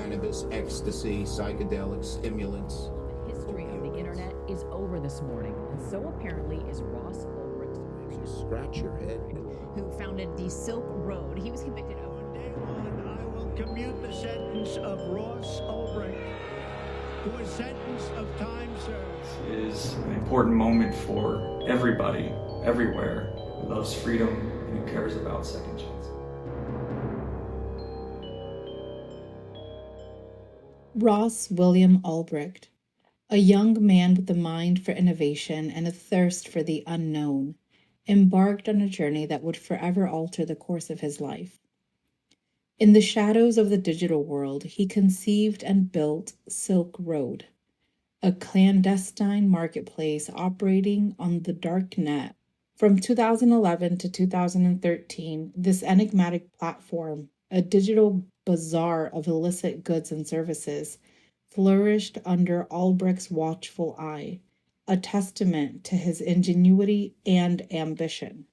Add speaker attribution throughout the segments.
Speaker 1: cannabis, ecstasy, psychedelics, stimulants.
Speaker 2: The history of the internet is over this morning, and so apparently is Ross Ulbricht.
Speaker 1: Scratch your head.
Speaker 2: Who founded the Silk Road. He was convicted of...
Speaker 3: On day one, I will commute the sentence of Ross Ulbricht to a sentence of time served.
Speaker 4: It is an important moment for everybody, everywhere, who loves freedom and who cares about second chances.
Speaker 5: Ross William Ulbricht, a young man with a mind for innovation and a thirst for the unknown, embarked on a journey that would forever alter the course of his life. In the shadows of the digital world, he conceived and built Silk Road, a clandestine marketplace operating on the dark net. From 2011 to 2013, this enigmatic platform, a digital bazaar of illicit goods and services, flourished under Ulbricht's watchful eye, a testament to his ingenuity and ambition.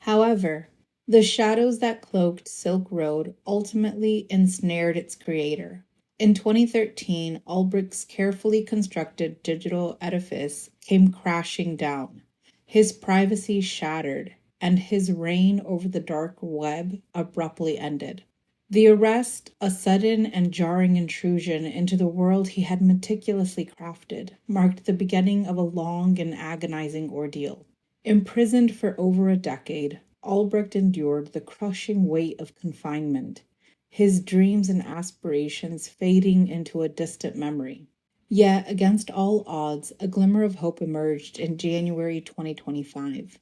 Speaker 5: However, the shadows that cloaked Silk Road ultimately ensnared its creator. In 2013, Ulbricht's carefully constructed digital edifice came crashing down, his privacy shattered, and his reign over the dark web abruptly ended. The arrest, a sudden and jarring intrusion into the world he had meticulously crafted, marked the beginning of a long and agonizing ordeal. Imprisoned for over a decade, Ulbricht endured the crushing weight of confinement, his dreams and aspirations fading into a distant memory. Yet, against all odds, a glimmer of hope emerged in January 2025.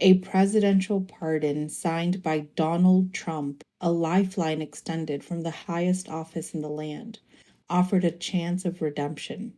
Speaker 5: A presidential pardon signed by Donald Trump, a lifeline extended from the highest office in the land, offered a chance of redemption,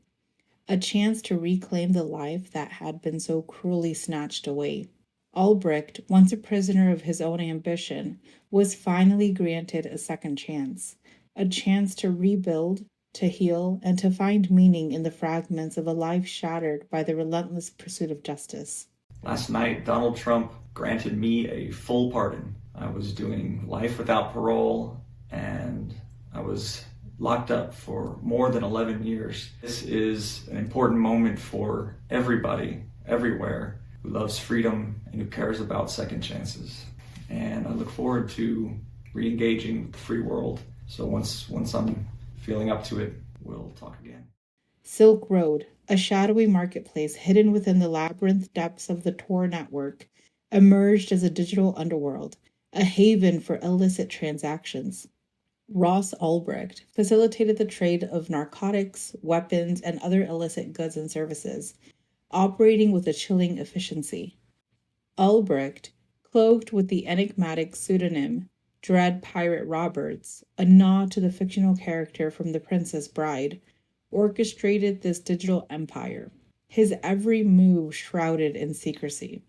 Speaker 5: a chance to reclaim the life that had been so cruelly snatched away. Ulbricht, once a prisoner of his own ambition, was finally granted a second chance, a chance to rebuild, to heal, and to find meaning in the fragments of a life shattered by the relentless pursuit of justice.
Speaker 4: Last night, Donald Trump granted me a full pardon. I was doing life without parole, and I was locked up for more than 11 years. This is an important moment for everybody, everywhere, who loves freedom and who cares about second chances. And I look forward to re-engaging with the free world. So once I'm feeling up to it, we'll talk again.
Speaker 5: Silk Road, a shadowy marketplace hidden within the labyrinth depths of the Tor network, emerged as a digital underworld, a haven for illicit transactions. Ross Ulbricht facilitated the trade of narcotics, weapons, and other illicit goods and services, operating with a chilling efficiency. Ulbricht, cloaked with the enigmatic pseudonym Dread Pirate Roberts, a nod to the fictional character from The Princess Bride, orchestrated this digital empire, his every move shrouded in secrecy.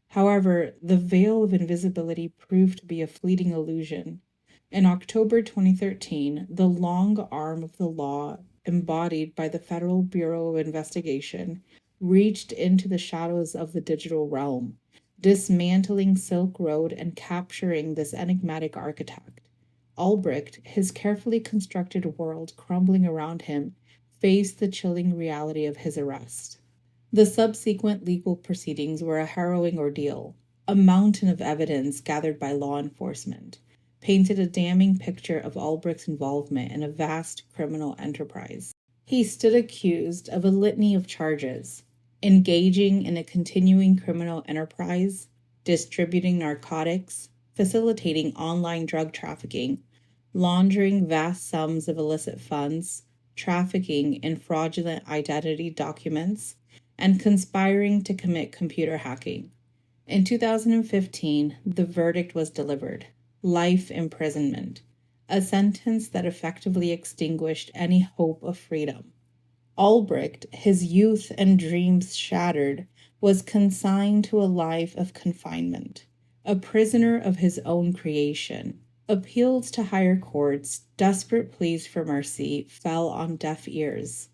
Speaker 5: However, the veil of invisibility proved to be a fleeting illusion. In October 2013, the long arm of the law, embodied by the Federal Bureau of Investigation, reached into the shadows of the digital realm, dismantling Silk Road and capturing this enigmatic architect. Ulbricht, his carefully constructed world crumbling around him, faced the chilling reality of his arrest. The subsequent legal proceedings were a harrowing ordeal. A mountain of evidence gathered by law enforcement painted a damning picture of Ulbricht's involvement in a vast criminal enterprise. He stood accused of a litany of charges: engaging in a continuing criminal enterprise, distributing narcotics, facilitating online drug trafficking, laundering vast sums of illicit funds, trafficking in fraudulent identity documents, and conspiring to commit computer hacking. In 2015, the verdict was delivered: life imprisonment, a sentence that effectively extinguished any hope of freedom. Ulbricht, his youth and dreams shattered, was consigned to a life of confinement, a prisoner of his own creation. Appeals to higher courts, desperate pleas for mercy, fell on deaf ears.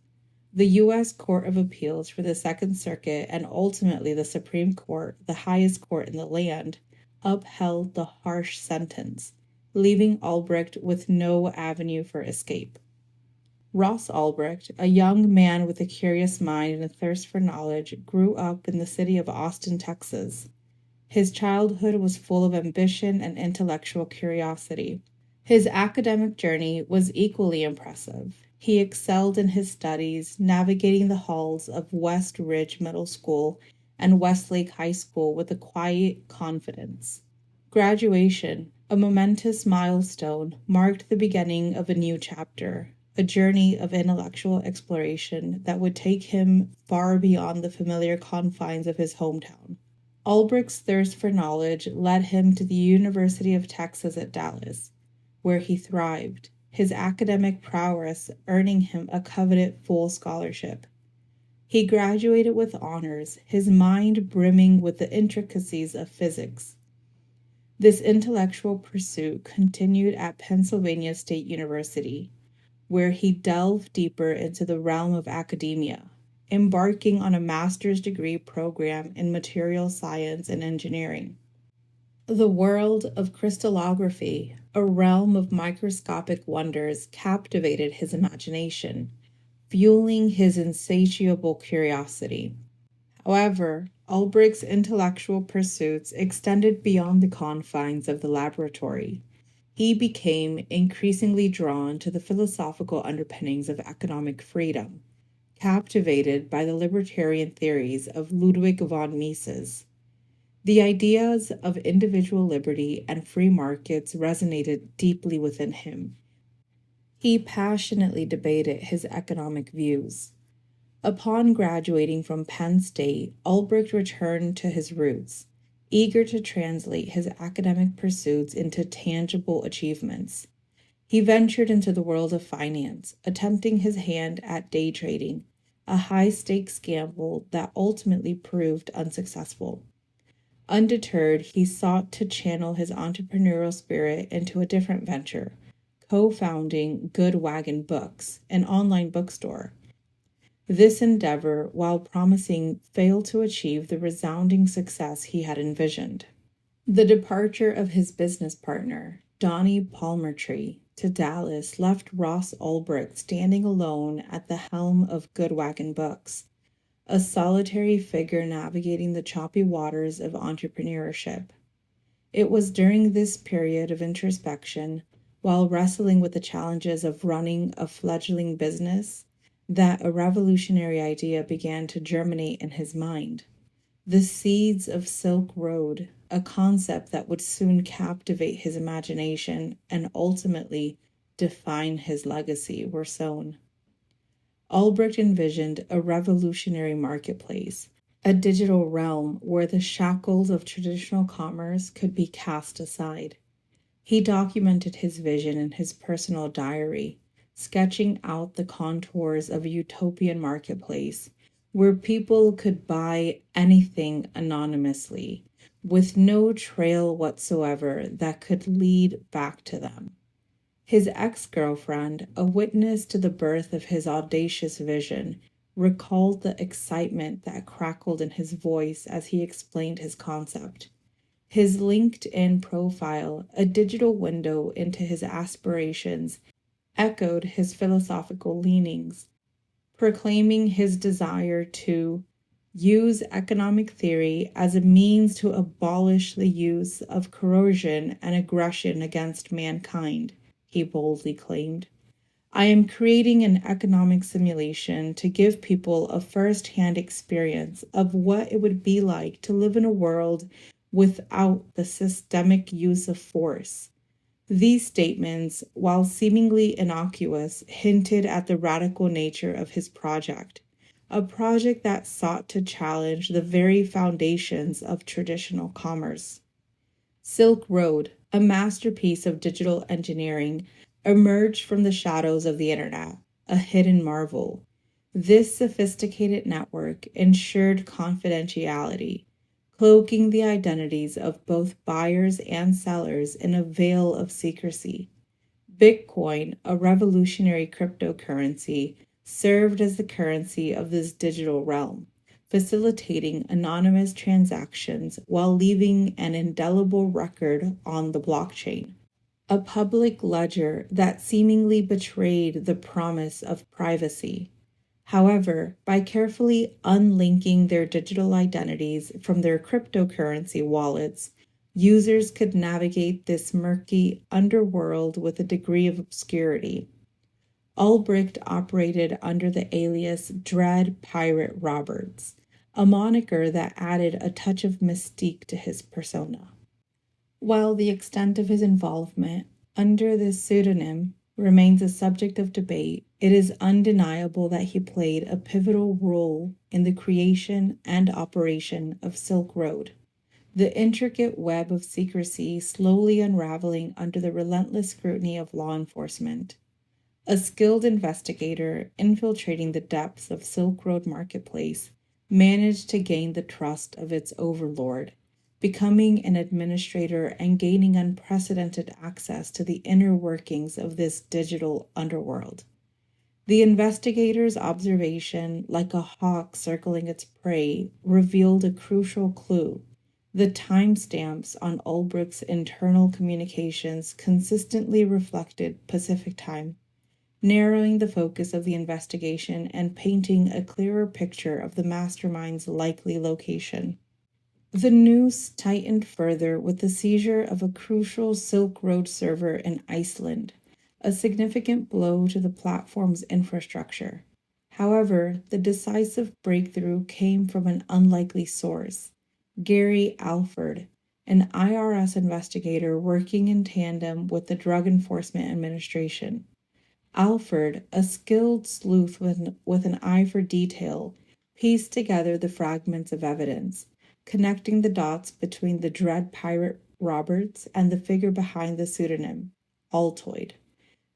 Speaker 5: The U.S. Court of Appeals for the Second Circuit and ultimately the Supreme Court, the highest court in the land, upheld the harsh sentence, leaving Ulbricht with no avenue for escape. Ross Ulbricht, a young man with a curious mind and a thirst for knowledge, grew up in the city of Austin, Texas. His childhood was full of ambition and intellectual curiosity. His academic journey was equally impressive. He excelled in his studies, navigating the halls of West Ridge Middle School and Westlake High School with a quiet confidence. Graduation, a momentous milestone, marked the beginning of a new chapter, a journey of intellectual exploration that would take him far beyond the familiar confines of his hometown. Ulbricht's thirst for knowledge led him to the University of Texas at Dallas, where he thrived, his academic prowess earning him a coveted full scholarship. He graduated with honors, his mind brimming with the intricacies of physics. This intellectual pursuit continued at Pennsylvania State University, where he delved deeper into the realm of academia, embarking on a master's degree program in material science and engineering. The world of crystallography, a realm of microscopic wonders, captivated his imagination, fueling his insatiable curiosity. However, Ulbricht's intellectual pursuits extended beyond the confines of the laboratory. He became increasingly drawn to the philosophical underpinnings of economic freedom, captivated by the libertarian theories of Ludwig von Mises. The ideas of individual liberty and free markets resonated deeply within him. He passionately debated his economic views. Upon graduating from Penn State, Ulbricht returned to his roots, eager to translate his academic pursuits into tangible achievements. He ventured into the world of finance, attempting his hand at day trading, a high-stakes gamble that ultimately proved unsuccessful. Undeterred, he sought to channel his entrepreneurial spirit into a different venture, co-founding Good Wagon Books, an online bookstore. This endeavor, while promising, failed to achieve the resounding success he had envisioned. The departure of his business partner, Donnie Palmertree, to Dallas left Ross Ulbricht standing alone at the helm of Good Wagon Books, a solitary figure navigating the choppy waters of entrepreneurship. It was during this period of introspection, while wrestling with the challenges of running a fledgling business, that a revolutionary idea began to germinate in his mind. The seeds of Silk Road, a concept that would soon captivate his imagination and ultimately define his legacy, were sown. Ulbricht envisioned a revolutionary marketplace, a digital realm where the shackles of traditional commerce could be cast aside. He documented his vision in his personal diary, sketching out the contours of a utopian marketplace where people could buy anything anonymously, with no trail whatsoever that could lead back to them. His ex-girlfriend, a witness to the birth of his audacious vision, recalled the excitement that crackled in his voice as he explained his concept. His LinkedIn profile, a digital window into his aspirations, echoed his philosophical leanings, proclaiming his desire to use economic theory as a means to abolish the use of coercion and aggression against mankind, he boldly claimed. I am creating an economic simulation to give people a first-hand experience of what it would be like to live in a world without the systemic use of force. These statements, while seemingly innocuous, hinted at the radical nature of his project, a project that sought to challenge the very foundations of traditional commerce. Silk Road, a masterpiece of digital engineering, emerged from the shadows of the internet, a hidden marvel. This sophisticated network ensured confidentiality, cloaking the identities of both buyers and sellers in a veil of secrecy. Bitcoin, a revolutionary cryptocurrency, served as the currency of this digital realm, facilitating anonymous transactions while leaving an indelible record on the blockchain. a public ledger that seemingly betrayed the promise of privacy. However, by carefully unlinking their digital identities from their cryptocurrency wallets, users could navigate this murky underworld with a degree of obscurity. Ulbricht operated under the alias Dread Pirate Roberts, a moniker that added a touch of mystique to his persona. While the extent of his involvement under this pseudonym remains a subject of debate, it is undeniable that he played a pivotal role in the creation and operation of Silk Road, the intricate web of secrecy slowly unraveling under the relentless scrutiny of law enforcement. A skilled investigator infiltrating the depths of Silk Road Marketplace managed to gain the trust of its overlord, becoming an administrator and gaining unprecedented access to the inner workings of this digital underworld. The investigator's observation, like a hawk circling its prey, revealed a crucial clue. The timestamps on Ulbricht's internal communications consistently reflected Pacific time, narrowing the focus of the investigation and painting a clearer picture of the mastermind's likely location. The noose tightened further with the seizure of a crucial Silk Road server in Iceland, a significant blow to the platform's infrastructure. However, the decisive breakthrough came from an unlikely source, Gary Alford, an IRS investigator working in tandem with the Drug Enforcement Administration. Alford, a skilled sleuth with an eye for detail, pieced together the fragments of evidence, connecting the dots between the Dread Pirate Roberts and the figure behind the pseudonym, Altoid.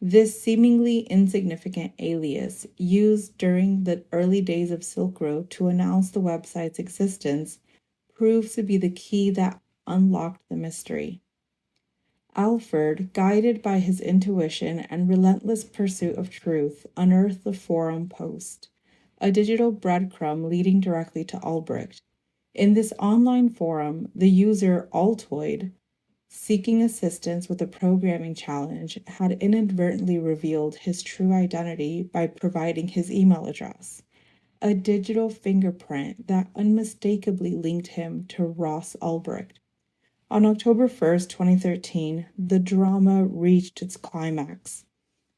Speaker 5: This seemingly insignificant alias, used during the early days of Silk Road to announce the website's existence, proved to be the key that unlocked the mystery. Alford, guided by his intuition and relentless pursuit of truth, unearthed the forum post, a digital breadcrumb leading directly to Ulbricht. In this online forum, the user Altoid, seeking assistance with a programming challenge, had inadvertently revealed his true identity by providing his email address, a digital fingerprint that unmistakably linked him to Ross Ulbricht. On October 1st, 2013, the drama reached its climax.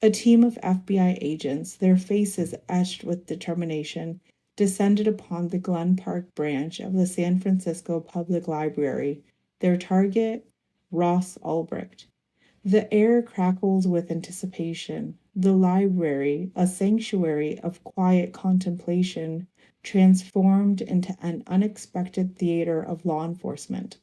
Speaker 5: A team of FBI agents, their faces etched with determination, descended upon the Glen Park branch of the San Francisco Public Library, their target, Ross Ulbricht. The air crackled with anticipation. The library, a sanctuary of quiet contemplation, transformed into an unexpected theater of law enforcement.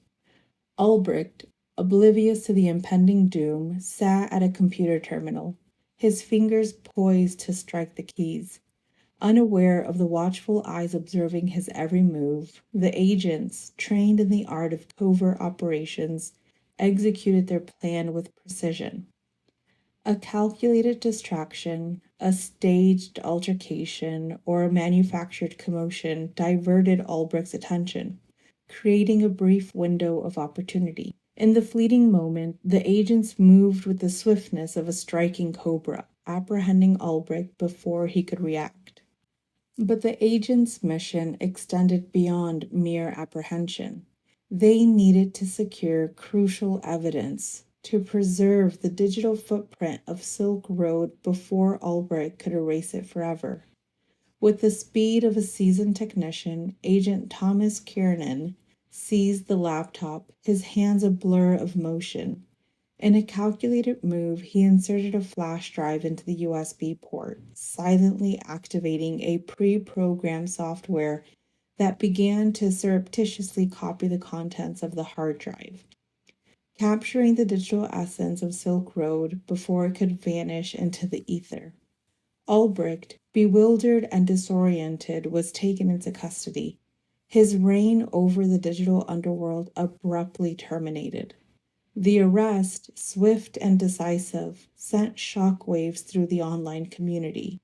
Speaker 5: Ulbricht, oblivious to the impending doom, sat at a computer terminal, his fingers poised to strike the keys. Unaware of the watchful eyes observing his every move, the agents, trained in the art of covert operations, executed their plan with precision. A calculated distraction, a staged altercation, or a manufactured commotion diverted Ulbricht's attention, creating a brief window of opportunity. In the fleeting moment, the agents moved with the swiftness of a striking cobra, apprehending Ulbricht before he could react. But the agents' mission extended beyond mere apprehension. They needed to secure crucial evidence to preserve the digital footprint of Silk Road before Ulbricht could erase it forever. With the speed of a seasoned technician, Agent Thomas Kiernan seized the laptop, his hands a blur of motion. In a calculated move, he inserted a flash drive into the USB port, silently activating a pre-programmed software that began to surreptitiously copy the contents of the hard drive, capturing the digital essence of Silk Road before it could vanish into the ether. Ulbricht, bewildered and disoriented, was taken into custody. His reign over the digital underworld abruptly terminated. The arrest, swift and decisive, sent shockwaves through the online community,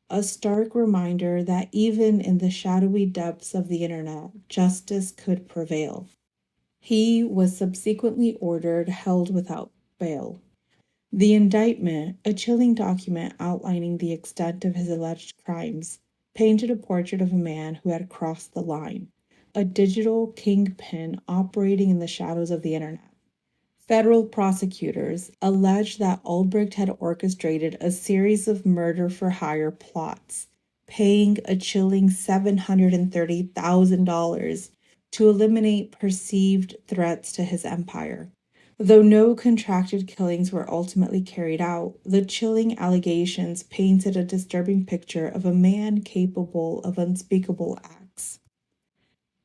Speaker 5: a stark reminder that even in the shadowy depths of the internet, justice could prevail. He was subsequently ordered held without bail. The indictment, a chilling document outlining the extent of his alleged crimes, painted a portrait of a man who had crossed the line, a digital kingpin operating in the shadows of the internet. Federal prosecutors alleged that Ulbricht had orchestrated a series of murder-for-hire plots, paying a chilling $730,000 to eliminate perceived threats to his empire. Though no contracted killings were ultimately carried out, the chilling allegations painted a disturbing picture of a man capable of unspeakable acts.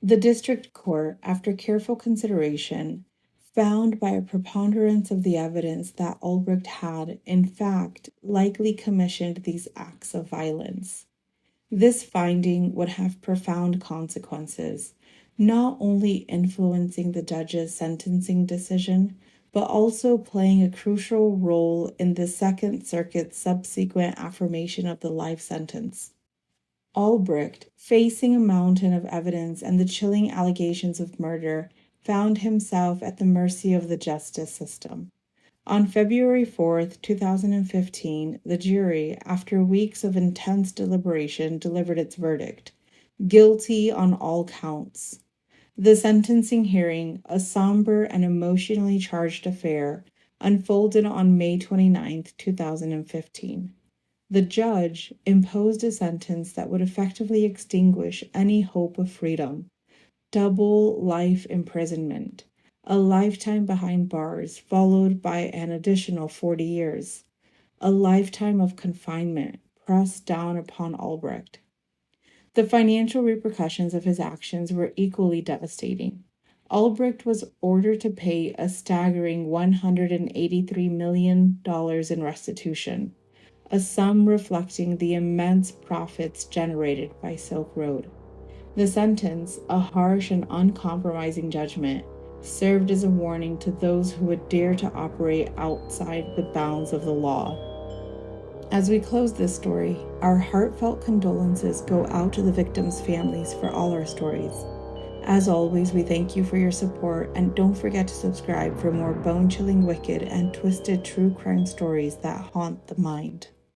Speaker 5: The district court, after careful consideration, found by a preponderance of the evidence that Ulbricht had, in fact, likely commissioned these acts of violence. This finding would have profound consequences, not only influencing the judge's sentencing decision, but also playing a crucial role in the Second Circuit's subsequent affirmation of the life sentence. Ulbricht, facing a mountain of evidence and the chilling allegations of murder, found himself at the mercy of the justice system. On February 4th, 2015, the jury, after weeks of intense deliberation, delivered its verdict: guilty on all counts. The sentencing hearing, a somber and emotionally charged affair, unfolded on May 29, 2015. The judge imposed a sentence that would effectively extinguish any hope of freedom: double life imprisonment, a lifetime behind bars, followed by an additional 40 years, a lifetime of confinement pressed down upon Ulbricht. The financial repercussions of his actions were equally devastating. Ulbricht was ordered to pay a staggering $183 million in restitution, a sum reflecting the immense profits generated by Silk Road. The sentence, a harsh and uncompromising judgment, served as a warning to those who would dare to operate outside the bounds of the law. As we close this story, our heartfelt condolences go out to the victims' families for all our stories. As always, we thank you for your support, and don't forget to subscribe for more bone-chilling, wicked, and twisted true crime stories that haunt the mind.